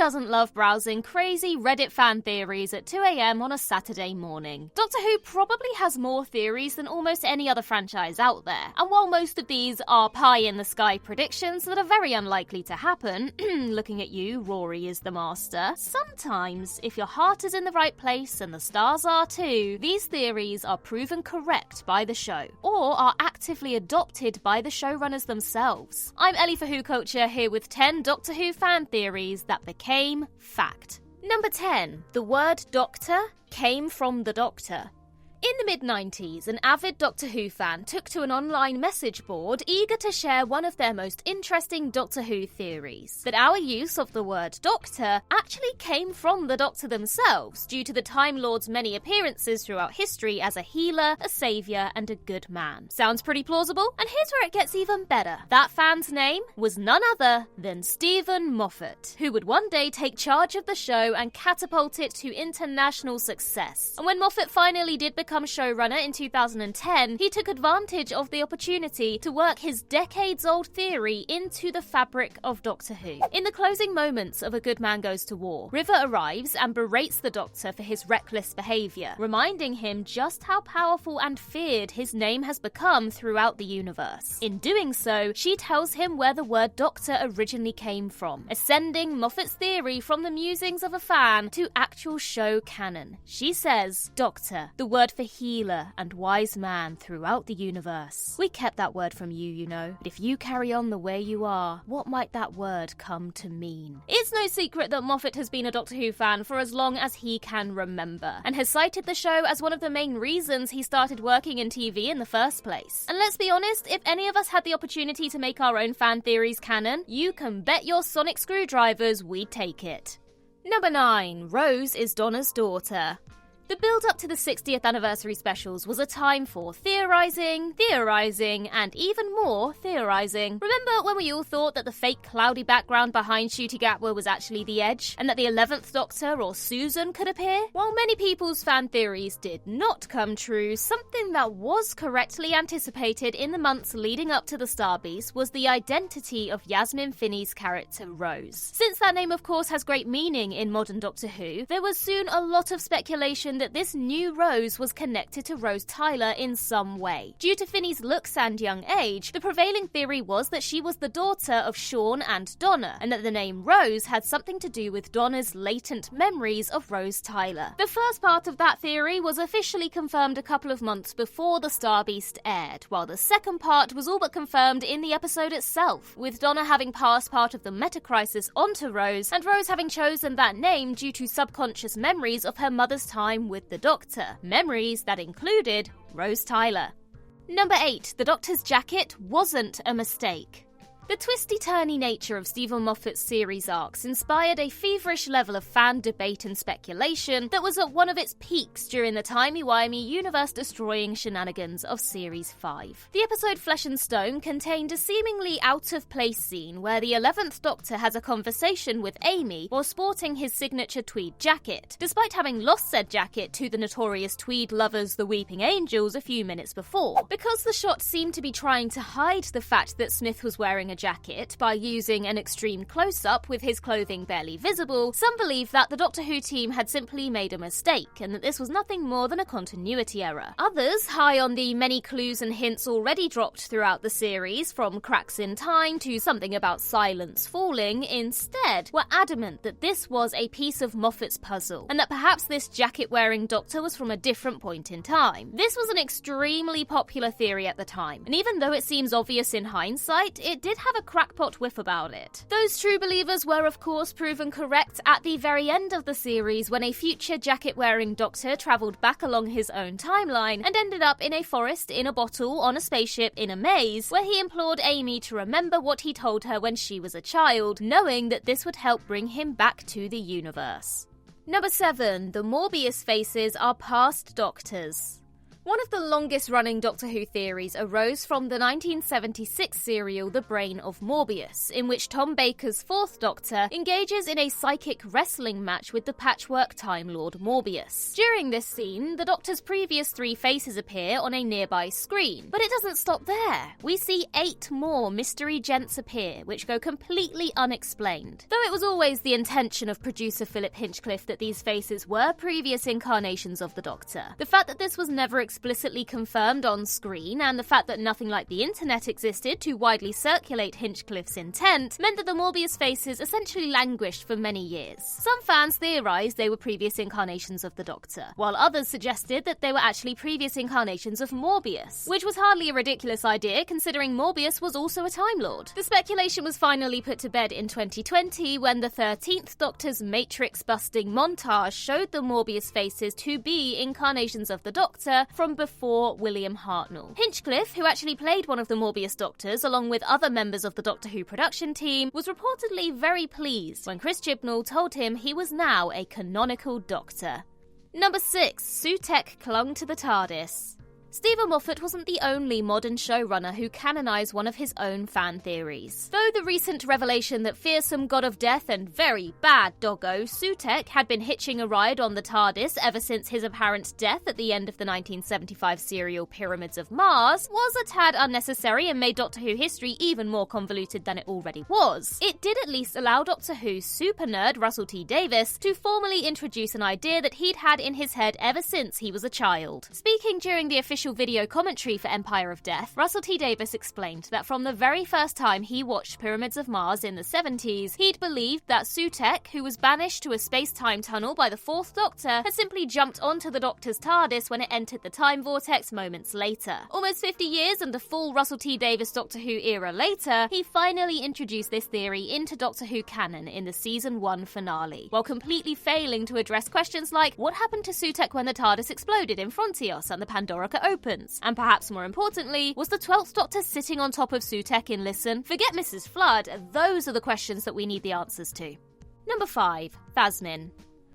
doesn't love browsing crazy Reddit fan theories at 2 a.m. on a Saturday morning? Doctor Who probably has more theories than almost any other franchise out there, and while most of these are pie-in-the-sky predictions that are very unlikely to happen, looking at you, Rory is the master, sometimes, if your heart is in the right place and the stars are too, these theories are proven correct by the show, or are actively adopted by the showrunners themselves. I'm Ellie for Who Culture, here with 10 Doctor Who fan theories that became fact. Number 10. The word Doctor came from the Doctor. In the mid-90s, an avid Doctor Who fan took to an online message board eager to share one of their most interesting Doctor Who theories, that our use of the word Doctor actually came from the Doctor themselves due to the Time Lord's many appearances throughout history as a healer, a saviour and a good man. Sounds pretty plausible? And here's where it gets even better. That fan's name was none other than Stephen Moffat, who would one day take charge of the show and catapult it to international success. And when Moffat finally did become showrunner in 2010, he took advantage of the opportunity to work his decades-old theory into the fabric of Doctor Who. In the closing moments of A Good Man Goes to War, River arrives and berates the Doctor for his reckless behaviour, reminding him just how powerful and feared his name has become throughout the universe. In doing so, she tells him where the word Doctor originally came from, ascending Moffat's theory from the musings of a fan to actual show canon. She says, Doctor, the word for healer and wise man throughout the universe. We kept that word from you, you know. But if you carry on the way you are, what might that word come to mean? It's no secret that Moffat has been a Doctor Who fan for as long as he can remember, and has cited the show as one of the main reasons he started working in TV in the first place. And let's be honest, if any of us had the opportunity to make our own fan theories canon, you can bet your sonic screwdrivers we'd take it. Number 9. Rose is Donna's daughter. The build-up to the 60th anniversary specials was a time for theorising, and even more theorising. Remember when we all thought that the fake cloudy background behind Ncuti Gatwa was actually the Edge, and that the 11th Doctor or Susan could appear? While many people's fan theories did not come true, something that was correctly anticipated in the months leading up to the Starbeast was the identity of Yasmin Finney's character Rose. Since that name of course has great meaning in modern Doctor Who, there was soon a lot of speculation that this new Rose was connected to Rose Tyler in some way. Due to Finney's looks and young age, the prevailing theory was that she was the daughter of Sean and Donna, and that the name Rose had something to do with Donna's latent memories of Rose Tyler. The first part of that theory was officially confirmed a couple of months before the Starbeast aired, while the second part was all but confirmed in the episode itself, with Donna having passed part of the meta-crisis onto Rose, and Rose having chosen that name due to subconscious memories of her mother's time with the Doctor, memories that included Rose Tyler. Number 8. The Doctor's jacket wasn't a mistake. The twisty-turny nature of Stephen Moffat's series arcs inspired a feverish level of fan debate and speculation that was at one of its peaks during the timey-wimey, universe-destroying shenanigans of Series 5. The episode Flesh and Stone contained a seemingly out-of-place scene where the 11th Doctor has a conversation with Amy while sporting his signature tweed jacket, despite having lost said jacket to the notorious tweed lovers the Weeping Angels a few minutes before. Because the shot seemed to be trying to hide the fact that Smith was wearing a jacket by using an extreme close-up with his clothing barely visible, some believe that the Doctor Who team had simply made a mistake and that this was nothing more than a continuity error. Others, high on the many clues and hints already dropped throughout the series, from cracks in time to something about silence falling, instead were adamant that this was a piece of Moffat's puzzle, and that perhaps this jacket-wearing Doctor was from a different point in time. This was an extremely popular theory at the time, and even though it seems obvious in hindsight, it did have a crackpot whiff about it. Those true believers were of course proven correct at the very end of the series when a future jacket-wearing Doctor travelled back along his own timeline and ended up in a forest in a bottle on a spaceship in a maze where he implored Amy to remember what he told her when she was a child, knowing that this would help bring him back to the universe. Number 7. The Morbius faces are past Doctors. One of the longest-running Doctor Who theories arose from the 1976 serial The Brain of Morbius, in which Tom Baker's Fourth Doctor engages in a psychic wrestling match with the patchwork Time Lord Morbius. During this scene, the Doctor's previous 3 faces appear on a nearby screen, but it doesn't stop there. We see 8 more mystery gents appear, which go completely unexplained. Though it was always the intention of producer Philip Hinchcliffe that these faces were previous incarnations of the Doctor, the fact that this was never explicitly confirmed on screen, and the fact that nothing like the internet existed to widely circulate Hinchcliffe's intent, meant that the Morbius faces essentially languished for many years. Some fans theorised they were previous incarnations of the Doctor, while others suggested that they were actually previous incarnations of Morbius, which was hardly a ridiculous idea considering Morbius was also a Time Lord. The speculation was finally put to bed in 2020 when the 13th Doctor's Matrix-busting montage showed the Morbius faces to be incarnations of the Doctor from before William Hartnell. Hinchcliffe, who actually played one of the Morbius Doctors along with other members of the Doctor Who production team, was reportedly very pleased when Chris Chibnall told him he was now a canonical Doctor. Number 6. Sutekh clung to the TARDIS. Stephen Moffat wasn't the only modern showrunner who canonised one of his own fan theories. Though the recent revelation that fearsome god of death and very bad doggo Sutekh had been hitching a ride on the TARDIS ever since his apparent death at the end of the 1975 serial Pyramids of Mars was a tad unnecessary and made Doctor Who history even more convoluted than it already was, it did at least allow Doctor Who super nerd Russell T Davies to formally introduce an idea that he'd had in his head ever since he was a child. Speaking during the official video commentary for Empire of Death, Russell T Davies explained that from the very first time he watched Pyramids of Mars in the 70s, he'd believed that Sutekh, who was banished to a space-time tunnel by the Fourth Doctor, had simply jumped onto the Doctor's TARDIS when it entered the time vortex moments later. Almost 50 years and a full Russell T Davies Doctor Who era later, he finally introduced this theory into Doctor Who canon in the Season 1 finale, while completely failing to address questions like what happened to Sutekh when the TARDIS exploded in Frontios and the Pandorica opens, and perhaps more importantly, was the 12th Doctor sitting on top of Sutekh in Listen? Forget Mrs. Flood, those are the questions that we need the answers to. Number 5. Thasmin.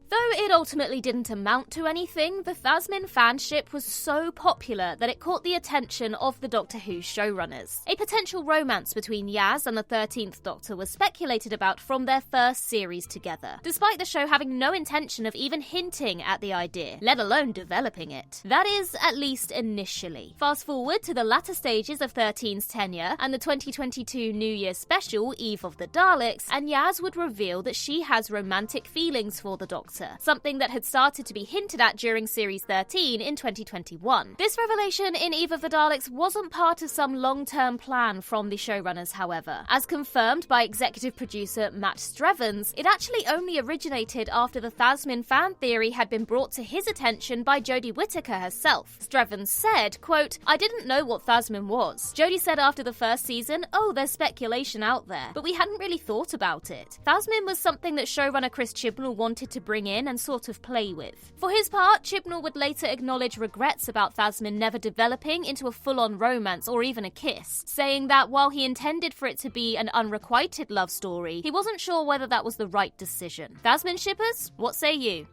Though it ultimately didn't amount to anything, the Thasmin fanship was so popular that it caught the attention of the Doctor Who showrunners. A potential romance between Yaz and the 13th Doctor was speculated about from their first series together, despite the show having no intention of even hinting at the idea, let alone developing it. That is, at least initially. Fast forward to the latter stages of 13's tenure and the 2022 New Year special, Eve of the Daleks, and Yaz would reveal that she has romantic feelings for the Doctor, something that had started to be hinted at during Series 13 in 2021. This revelation in Eve of the Daleks wasn't part of some long-term plan from the showrunners, however. As confirmed by executive producer Matt Strevens, it actually only originated after the Thasmin fan theory had been brought to his attention by Jodie Whittaker herself. Strevens said, quote, "I didn't know what Thasmin was. Jodie said after the first season, oh, there's speculation out there, but we hadn't really thought about it. Thasmin was something that showrunner Chris Chibnall wanted to bring in and sort of play with." For his part, Chibnall would later acknowledge regrets about Thasmin never developing into a full-on romance or even a kiss, saying that while he intended for it to be an unrequited love story, he wasn't sure whether that was the right decision. Thasmin shippers, what say you?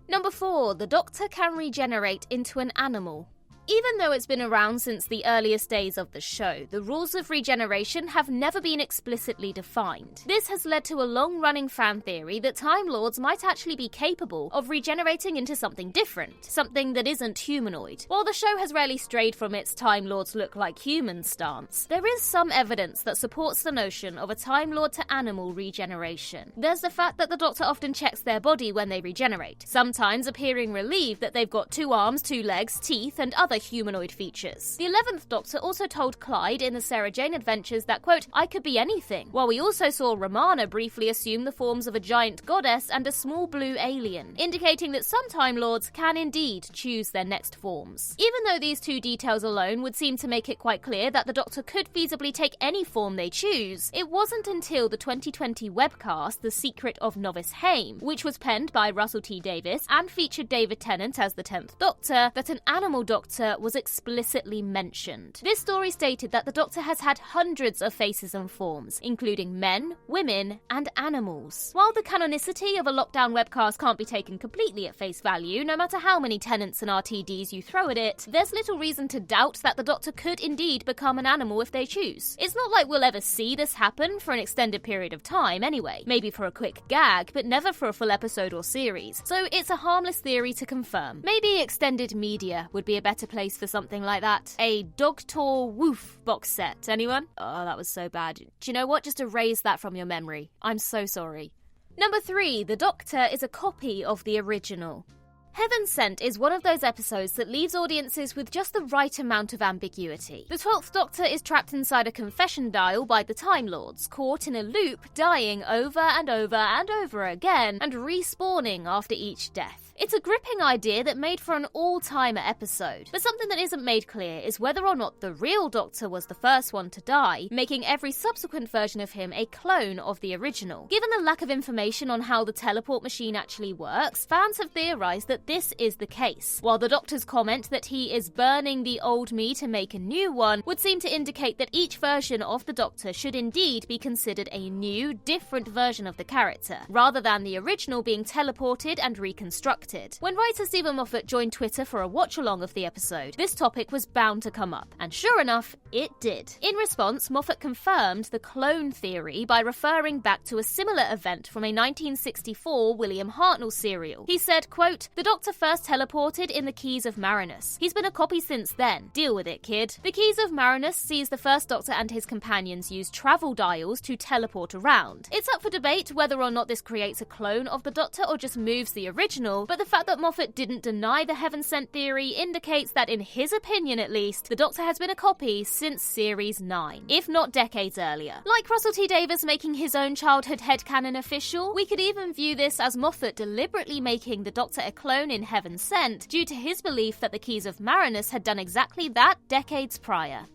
Number 4. The Doctor can regenerate into an animal. Even though it's been around since the earliest days of the show, the rules of regeneration have never been explicitly defined. This has led to a long-running fan theory that Time Lords might actually be capable of regenerating into something different, something that isn't humanoid. While the show has rarely strayed from its Time Lords look like humans stance, there is some evidence that supports the notion of a Time Lord to animal regeneration. There's the fact that the Doctor often checks their body when they regenerate, sometimes appearing relieved that they've got 2 arms, 2 legs, teeth, and other humanoid features. The 11th Doctor also told Clyde in the Sarah Jane Adventures that, quote, "I could be anything," while we also saw Romana briefly assume the forms of a giant goddess and a small blue alien, indicating that some Time Lords can indeed choose their next forms. Even though these 2 details alone would seem to make it quite clear that the Doctor could feasibly take any form they choose, it wasn't until the 2020 webcast The Secret of Novice Haim, which was penned by Russell T Davies and featured David Tennant as the 10th Doctor, that an animal Doctor Doctor was explicitly mentioned. This story stated that the Doctor has had hundreds of faces and forms, including men, women, and animals. While the canonicity of a lockdown webcast can't be taken completely at face value, no matter how many tenets and RTDs you throw at it, there's little reason to doubt that the Doctor could indeed become an animal if they choose. It's not like we'll ever see this happen for an extended period of time anyway. Maybe for a quick gag, but never for a full episode or series. So it's a harmless theory to confirm. Maybe extended media would be a better place for something like that. A Dogtor Woof box set. Anyone? Oh, that was so bad. Do you know what? Just erase that from your memory. I'm so sorry. Number 3. The Doctor is a copy of the original. Heaven Sent is one of those episodes that leaves audiences with just the right amount of ambiguity. The 12th Doctor is trapped inside a confession dial by the Time Lords, caught in a loop, dying over and over and over again, and respawning after each death. It's a gripping idea that made for an all-timer episode, but something that isn't made clear is whether or not the real Doctor was the first one to die, making every subsequent version of him a clone of the original. Given the lack of information on how the teleport machine actually works, fans have theorized that this is the case, while the Doctor's comment that he is burning the old me to make a new one would seem to indicate that each version of the Doctor should indeed be considered a new, different version of the character, rather than the original being teleported and reconstructed. When writer Stephen Moffat joined Twitter for a watch-along of the episode, this topic was bound to come up, and sure enough, it did. In response, Moffat confirmed the clone theory by referring back to a similar event from a 1964 William Hartnell serial. He said, quote, "The Doctor first teleported in the Keys of Marinus. He's been a copy since then. Deal with it, kid." The Keys of Marinus sees the first Doctor and his companions use travel dials to teleport around. It's up for debate whether or not this creates a clone of the Doctor or just moves the original, but the fact that Moffat didn't deny the Heaven Sent theory indicates that, in his opinion at least, the Doctor has been a copy since Series 9, if not decades earlier. Like Russell T Davies making his own childhood headcanon official, we could even view this as Moffat deliberately making the Doctor a clone in Heaven Sent due to his belief that the Keys of Marinus had done exactly that decades prior.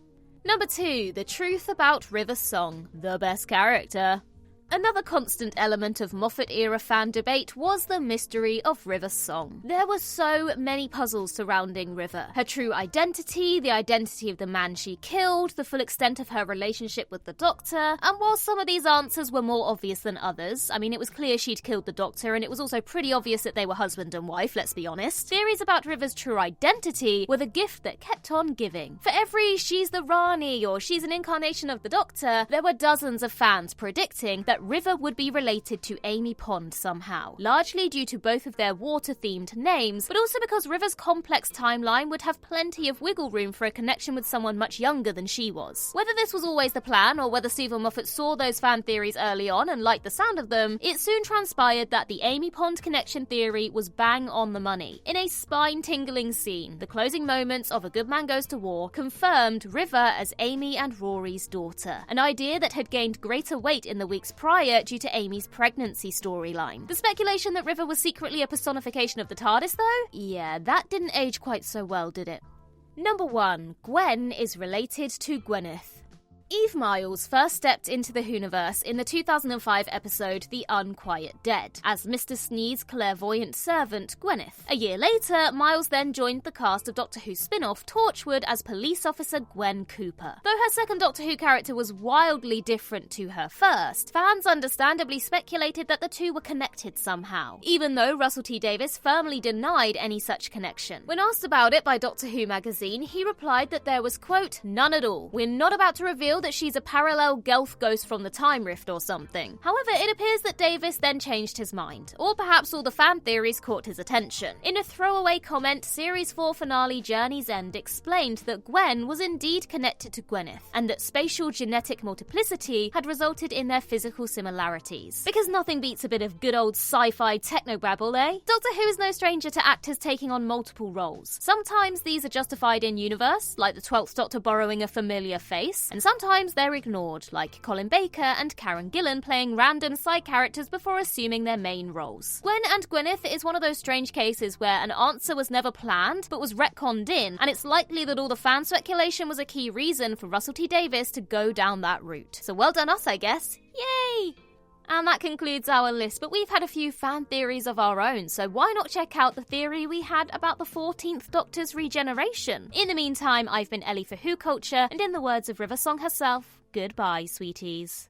Number 2. The truth about River Song, the best character. Another constant element of Moffat-era fan debate was the mystery of River's song. There were so many puzzles surrounding River. Her true identity, the identity of the man she killed, the full extent of her relationship with the Doctor, and while some of these answers were more obvious than others, it was clear she'd killed the Doctor, and it was also pretty obvious that they were husband and wife, let's be honest. Theories about River's true identity were the gift that kept on giving. For every "she's the Rani" or "she's an incarnation of the Doctor," there were dozens of fans predicting that River would be related to Amy Pond somehow, largely due to both of their water-themed names, but also because River's complex timeline would have plenty of wiggle room for a connection with someone much younger than she was. Whether this was always the plan, or whether Stephen Moffat saw those fan theories early on and liked the sound of them, it soon transpired that the Amy Pond connection theory was bang on the money. In a spine-tingling scene, the closing moments of A Good Man Goes to War confirmed River as Amy and Rory's daughter, an idea that had gained greater weight in the weeks prior due to Amy's pregnancy storyline. The speculation that River was secretly a personification of the TARDIS, though? Yeah, that didn't age quite so well, did it? Number 1. Gwen is related to Gwyneth. Eve Miles first stepped into the Whoniverse in the 2005 episode The Unquiet Dead, as Mr. Sneed's clairvoyant servant, Gwyneth. A year later, Miles then joined the cast of Doctor Who spin-off Torchwood as police officer Gwen Cooper. Though her second Doctor Who character was wildly different to her first, fans understandably speculated that the two were connected somehow, even though Russell T Davies firmly denied any such connection. When asked about it by Doctor Who magazine, he replied that there was, quote, "none at all. We're not about to reveal that she's a parallel Gelf ghost from the Time Rift or something." However, it appears that Davis then changed his mind, or perhaps all the fan theories caught his attention. In a throwaway comment, Series 4 finale Journey's End explained that Gwen was indeed connected to Gwyneth, and that spatial genetic multiplicity had resulted in their physical similarities. Because nothing beats a bit of good old sci-fi technobabble, eh? Doctor Who is no stranger to actors taking on multiple roles. Sometimes these are justified in universe, like the 12th Doctor borrowing a familiar face, and sometimes they're ignored, like Colin Baker and Karen Gillan playing random side characters before assuming their main roles. Gwen and Gwyneth is one of those strange cases where an answer was never planned but was retconned in, and it's likely that all the fan speculation was a key reason for Russell T Davies to go down that route. So well done us, I guess. Yay! And that concludes our list, but we've had a few fan theories of our own, so why not check out the theory we had about the 14th Doctor's regeneration? In the meantime, I've been Ellie for Who Culture, and in the words of Riversong herself, goodbye, sweeties.